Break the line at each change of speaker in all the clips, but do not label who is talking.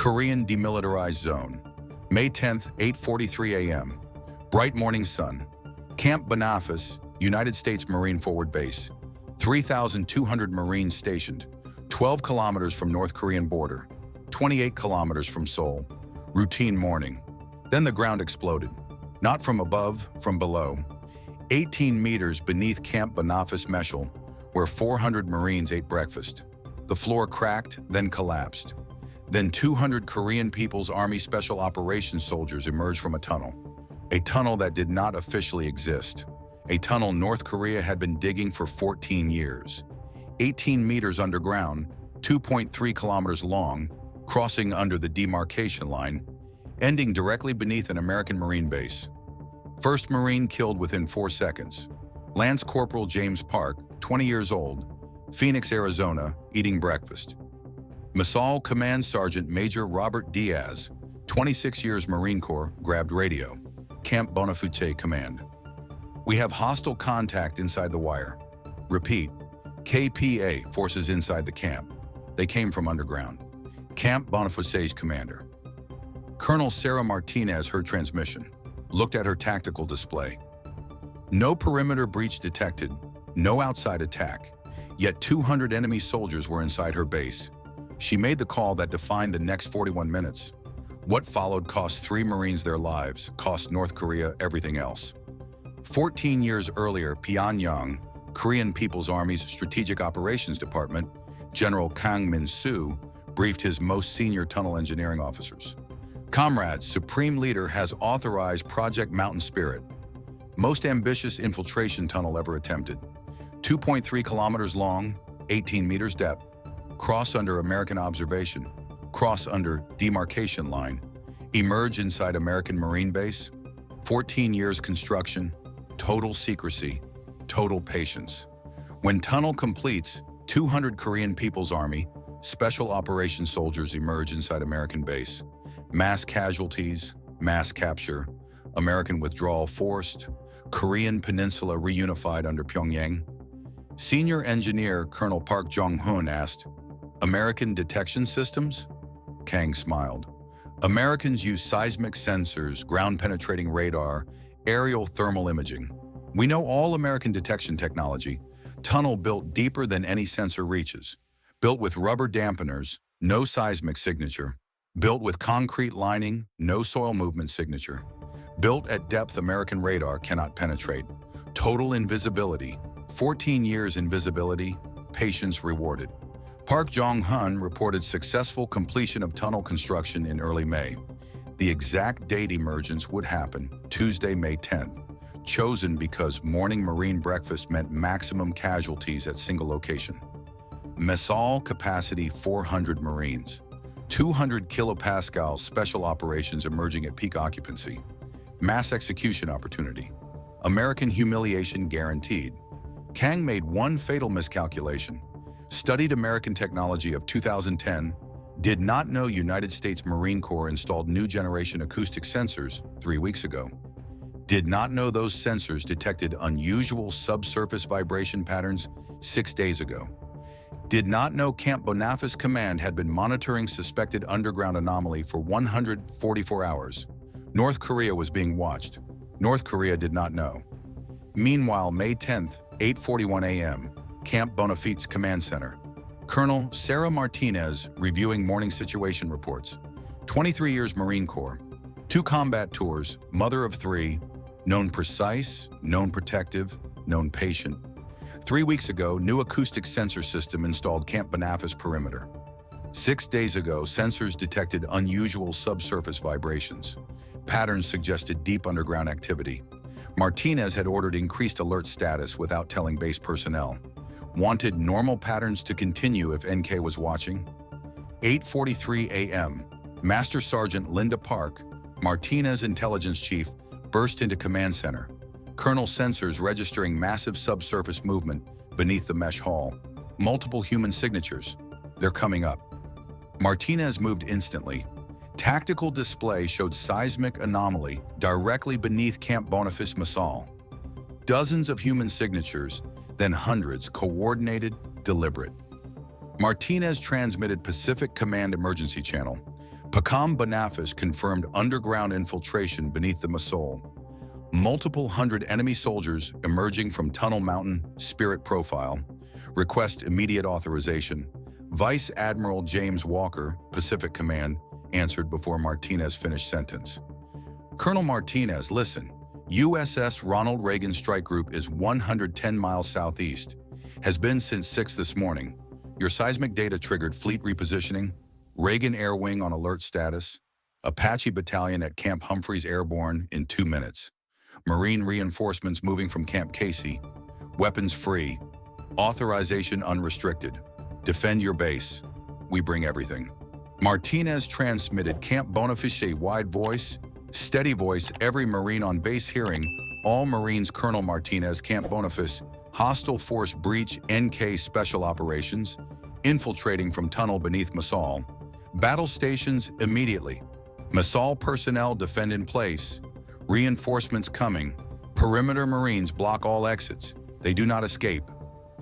Korean Demilitarized Zone. May 10th, 8:43 a.m. Bright morning sun. Camp Bonifas, United States Marine Forward Base. 3,200 Marines stationed, 12 kilometers from North Korean border, 28 kilometers from Seoul. Routine morning. Then the ground exploded. Not from above, from below. 18 meters beneath Camp Bonifas Meshel, where 400 Marines ate breakfast. The floor cracked, then collapsed. Then 200 Korean People's Army Special Operations soldiers emerged from a tunnel. A tunnel that did not officially exist. A tunnel North Korea had been digging for 14 years. 18 meters underground, 2.3 kilometers long, crossing under the demarcation line, ending directly beneath an American Marine base. First Marine killed within 4 seconds. Lance Corporal James Park, 20 years old, Phoenix, Arizona, eating breakfast. Missile Command Sergeant Major Robert Diaz, 26 years Marine Corps, grabbed radio. Camp Bonifas Command. We have hostile contact inside the wire. Repeat, KPA forces inside the camp. They came from underground. Camp Bonifas commander. Colonel Sarah Martinez heard transmission, looked at her tactical display. No perimeter breach detected, no outside attack, yet 200 enemy soldiers were inside her base. She made the call that defined the next 41 minutes. What followed cost 3 Marines their lives, cost North Korea everything else. 14 years earlier, Pyongyang, Korean People's Army's Strategic Operations Department, General Kang Min-soo, briefed his most senior tunnel engineering officers. Comrades, Supreme Leader has authorized Project Mountain Spirit, most ambitious infiltration tunnel ever attempted. 2.3 kilometers long, 18 meters depth, cross under American observation, cross under demarcation line, emerge inside American Marine base, 14 years construction, total secrecy, total patience. When tunnel completes, 200 Korean People's Army Special Operations soldiers emerge inside American base. Mass casualties, mass capture, American withdrawal forced, Korean Peninsula reunified under Pyongyang. Senior engineer Colonel Park Jong-hoon asked, "American detection systems?" Kang smiled. "Americans use seismic sensors, ground-penetrating radar, aerial thermal imaging. We know all American detection technology, tunnel built deeper than any sensor reaches, built with rubber dampeners, no seismic signature, built with concrete lining, no soil movement signature, built at depth American radar cannot penetrate, total invisibility, 14 years invisibility, patience rewarded." Park Jong-hoon reported successful completion of tunnel construction in early May. The exact date emergence would happen, Tuesday, May 10th, chosen because morning Marine breakfast meant maximum casualties at single location. Missile capacity 400 Marines, 200 kilopascals special operations emerging at peak occupancy, mass execution opportunity, American humiliation guaranteed. Kang made one fatal miscalculation, studied American technology of 2010, did not know United States Marine Corps installed new generation acoustic sensors 3 weeks ago. Did not know those sensors detected unusual subsurface vibration patterns 6 days ago. Did not know Camp Bonifas Command had been monitoring suspected underground anomaly for 144 hours. North Korea was being watched. North Korea did not know. Meanwhile, May 10th, 8:41 a.m., Camp Bonifas Command Center. Colonel Sarah Martinez reviewing morning situation reports. 23 years Marine Corps. 2 combat tours, mother of 3, known precise, known protective, known patient. 3 weeks ago, new acoustic sensor system installed Camp Bonifas perimeter. 6 days ago, sensors detected unusual subsurface vibrations. Patterns suggested deep underground activity. Martinez had ordered increased alert status without telling base personnel. Wanted normal patterns to continue if NK was watching. 8:43 a.m. Master Sergeant Linda Park, Martinez intelligence chief, burst into command center. Colonel sensors registering massive subsurface movement beneath the mesh hall. Multiple human signatures. They're coming up. Martinez moved instantly. Tactical display showed seismic anomaly directly beneath Camp Bonifas missile. Dozens of human signatures, then hundreds, coordinated, deliberate. Martinez transmitted Pacific Command Emergency Channel. Camp Bonifas confirmed underground infiltration beneath the Masol. Multiple hundred enemy soldiers emerging from Tunnel Mountain, Spirit Profile. Request immediate authorization. Vice Admiral James Walker, Pacific Command, answered before Martinez finished sentence. Colonel Martinez, listen. USS Ronald Reagan Strike Group is 110 miles southeast. Has been since 6 this morning. Your seismic data triggered fleet repositioning. Reagan Air Wing on alert status. Apache Battalion at Camp Humphreys Airborne in 2 minutes. Marine reinforcements moving from Camp Casey. Weapons free. Authorization unrestricted. Defend your base. We bring everything. Martinez transmitted Camp Bonifas wide voice, steady voice, every Marine on base hearing. All Marines. Colonel Martinez, Camp Bonifas, hostile force breach, NK Special Operations, infiltrating from tunnel beneath Masol. Battle stations immediately. Masol personnel defend in place. Reinforcements coming. Perimeter Marines block all exits. They do not escape.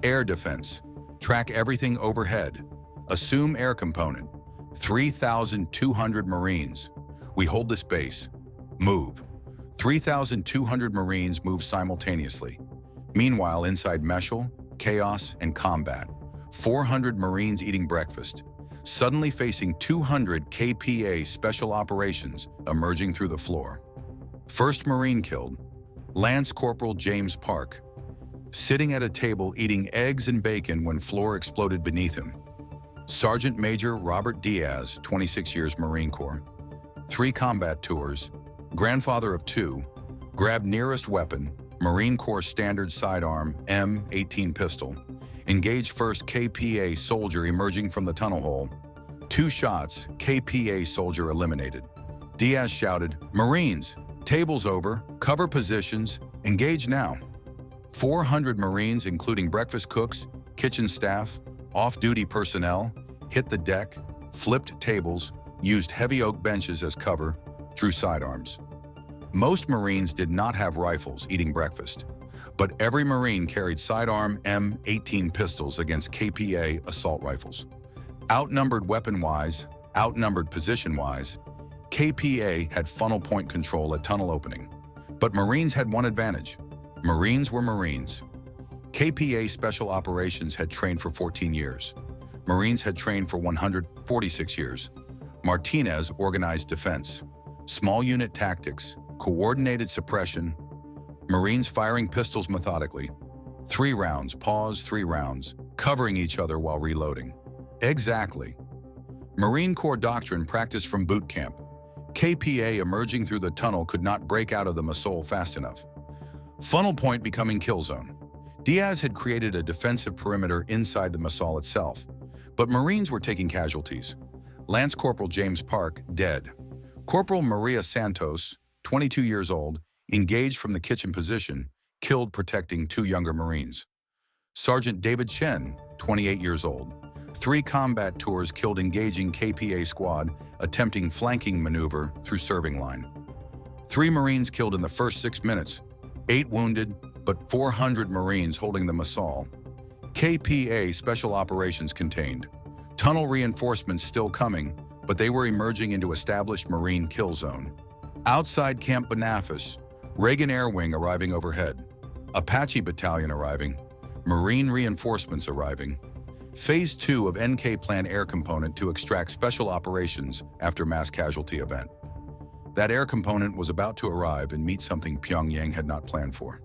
Air defense. Track everything overhead. Assume air component. 3,200 Marines. We hold this base. Move. 3,200 Marines move simultaneously. Meanwhile, inside Meshel, chaos and combat. 400 Marines eating breakfast. Suddenly facing 200 KPA Special Operations emerging through the floor. First Marine killed, Lance Corporal James Park, sitting at a table eating eggs and bacon when floor exploded beneath him. Sergeant Major Robert Diaz, 26 years Marine Corps. 3 combat tours, grandfather of 2, grabbed nearest weapon, Marine Corps standard sidearm M18 pistol. Engage first KPA soldier emerging from the tunnel hole. 2 shots, KPA soldier eliminated. Diaz shouted, "Marines, table's over, cover positions, engage now." 400 Marines, including breakfast cooks, kitchen staff, off-duty personnel, hit the deck, flipped tables, used heavy oak benches as cover, drew sidearms. Most Marines did not have rifles eating breakfast, but every Marine carried sidearm M18 pistols against KPA assault rifles. Outnumbered weapon-wise, outnumbered position-wise, KPA had funnel point control at tunnel opening. But Marines had one advantage. Marines were Marines. KPA Special Operations had trained for 14 years. Marines had trained for 146 years. Martinez organized defense, small unit tactics, coordinated suppression, Marines firing pistols methodically. 3 rounds, pause, 3 rounds, covering each other while reloading. Exactly. Marine Corps doctrine practiced from boot camp. KPA emerging through the tunnel could not break out of the Masol fast enough. Funnel point becoming kill zone. Diaz had created a defensive perimeter inside the Masol itself, but Marines were taking casualties. Lance Corporal James Park, dead. Corporal Maria Santos, 22 years old, engaged from the kitchen position, killed protecting 2 younger Marines. Sergeant David Chen, 28 years old. 3 combat tours killed engaging KPA squad, attempting flanking maneuver through serving line. 3 Marines killed in the first 6 minutes, 8 wounded, but 400 Marines holding the Masol. KPA Special Operations contained. Tunnel reinforcements still coming, but they were emerging into established Marine kill zone. Outside Camp Bonifas, Reagan Air Wing arriving overhead. Apache Battalion arriving. Marine reinforcements arriving. Phase 2 of NK Plan Air Component to extract special operations after mass casualty event. That air component was about to arrive and meet something Pyongyang had not planned for.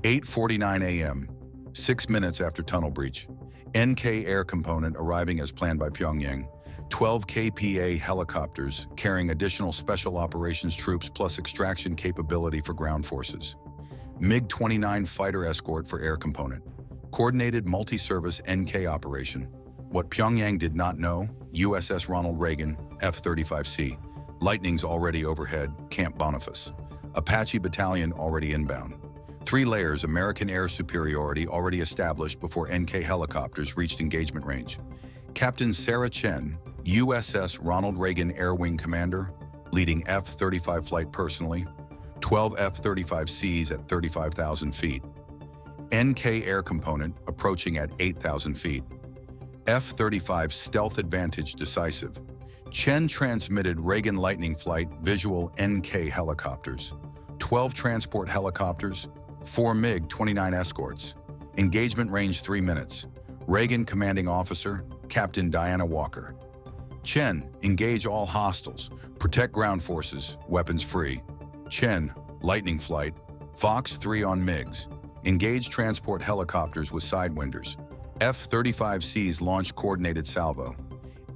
8:49 a.m., 6 minutes after tunnel breach. NK Air Component arriving as planned by Pyongyang. 12 KPA helicopters carrying additional special operations troops plus extraction capability for ground forces. MiG-29 fighter escort for air component. Coordinated multi-service NK operation. What Pyongyang did not know, USS Ronald Reagan, F-35C Lightnings already overhead, Camp Bonifas. Apache Battalion already inbound. 3 layers American air superiority already established before NK helicopters reached engagement range. Captain Sarah Chen, USS Ronald Reagan Air Wing Commander, leading F-35 flight personally, 12 F-35Cs at 35,000 feet. NK Air Component approaching at 8,000 feet. F-35 Stealth Advantage decisive. Chen transmitted Reagan Lightning Flight visual NK helicopters, 12 transport helicopters, 4 MiG-29 escorts. Engagement range 3 minutes. Reagan Commanding Officer, Captain Diana Walker. Chen, engage all hostiles. Protect ground forces, weapons free. Chen, Lightning Flight, Fox 3 on MiGs. Engage transport helicopters with sidewinders. F-35Cs launch coordinated salvo.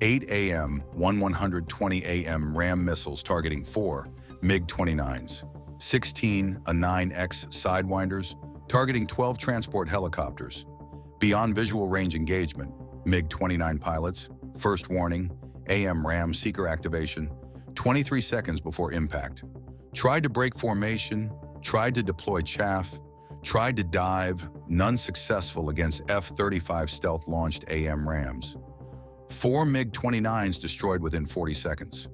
8 a.m., 120 a.m. RAM missiles targeting 4 MiG-29s. 16 A-9X sidewinders targeting 12 transport helicopters. Beyond visual range engagement, MiG-29 pilots, first warning, AM RAM seeker activation, 23 seconds before impact. Tried to break formation, tried to deploy chaff, tried to dive, none successful against F-35 stealth-launched AM rams. 4 MiG-29s destroyed within 40 seconds.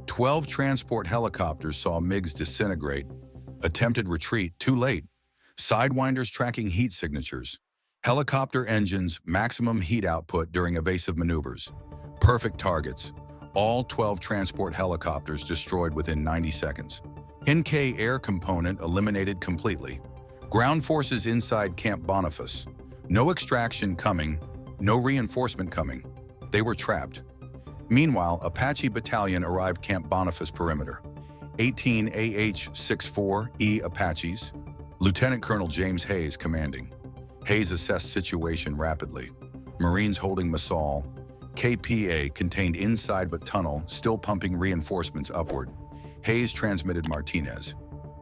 12 transport helicopters saw MiGs disintegrate. Attempted retreat, too late. Sidewinders tracking heat signatures. Helicopter engines, maximum heat output during evasive maneuvers. Perfect targets. All 12 transport helicopters destroyed within 90 seconds. NK air component eliminated completely. Ground forces inside Camp Bonifas. No extraction coming, no reinforcement coming. They were trapped. Meanwhile, Apache battalion arrived Camp Bonifas perimeter. 18 AH-64E Apaches. Lieutenant Colonel James Hayes commanding. Hayes assessed situation rapidly. Marines holding Massaul. KPA contained inside but tunnel, still pumping reinforcements upward. Hayes transmitted Martinez.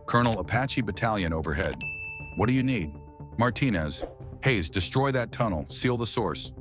Colonel, Apache battalion overhead. What do you need? Martinez. Hayes, destroy that tunnel, seal the source.